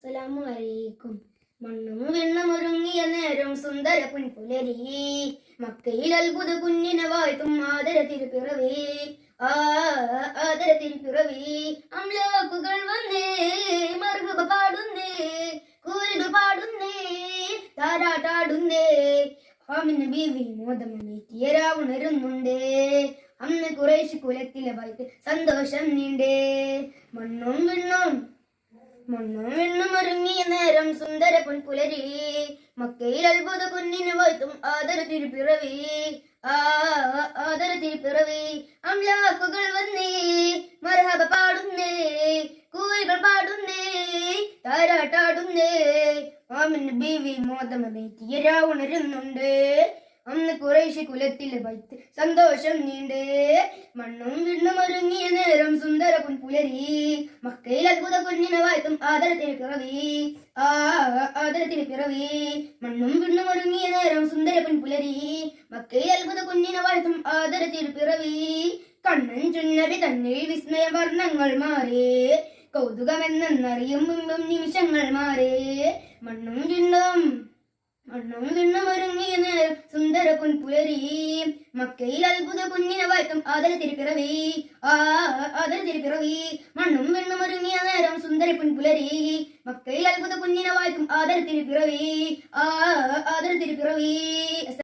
അസ്സലാമു അലൈക്കും. മണ്ണും വെണ്ണും ഒരുങ്ങിയ നേരം സുന്ദര പുൻപുലരി, മക്കയിൽ അത്ഭുത കുഞ്ഞിനെ വാഴ്ത്തും ആദര തിരുപ്പിറവി. ആദര തിരുപ്പിറവി. അംലാക്കുകൾ വന്നേ, മർഹബ പാടുന്നേ, കൂരുകൾ പാടുന്നേ, താരാട്ടാടുന്നേ. ആമിന ബീവി മോദമേറ്റിയ രാവുണരുന്നുണ്ടേ, അന്ന് കുറേശ് കുലത്തിലെ വായ്ത്ത് സന്തോഷം നീണ്ടേ. മണ്ണും വെണ്ണും ഒരുങ്ങിയ നേരം സുന്ദര പൊൻപുലരി, മക്കയിൽ അത്ഭുത കുഞ്ഞിന് വാഴ്ത്തും ആദര തിരുപ്പിറവി. ആദര തിരുപ്പിറവി. അംലാക്കുകൾ വന്നേ, മർഹബ പാടുന്നേ, കൂരുകൾ പാടുന്നേ, താരാട്ടാടുന്നേ. ആമിന ബീവി മോദമേറ്റിയ രാവുണരുന്നുണ്ട്, അന്ന് കുറേശ് കുലത്തിലെ വൈത്ത് സന്തോഷം നീണ്ടേ. മണ്ണും വിണ്ണും ഒരുങ്ങിയ നേരം സുന്ദര പൊൻപുലരി, മക്കയിൽ അത്ഭുത കുഞ്ഞിനെ വാഴ്ത്തും ആദര തിരുപ്പിറവി. ആദര തിരുപ്പിറവി. മണ്ണും വിണ്ണും ഒരുങ്ങിയ നേരം സുന്ദര പൊൻപുലരി, മക്കയിൽ അത്ഭുത കുഞ്ഞിനെ വാഴ്ത്തും ആദര തിരുപ്പിറവി. കണ്ണൻ ചുന്നബി തന്നിൽ വിസ്മയ വർണ്ണങ്ങൾ മാറേ, കൗതുകമെന്നറിയും മുമ്പും നിമിഷങ്ങൾ മാറേ. മണ്ണും വിണ്ണും ഒരുങ്ങിയ നേരം സുന്ദര പൊൻപുലരി, മക്കയിൽ അത്ഭുത കുഞ്ഞിനെ വാഴ്ത്തും ആദര തിരുപ്പിറവി. ആദര തിരുപ്പിറവി. മണ്ണും വെണ്ണും ഒരുങ്ങിയ നേരം സുന്ദര പൊൻപുലരി, മക്കയിൽ അത്ഭുത കുഞ്ഞിനെ വാഴ്ത്തും ആദര തിരുപ്പിറവി. ആദര തിരുപ്പിറവി.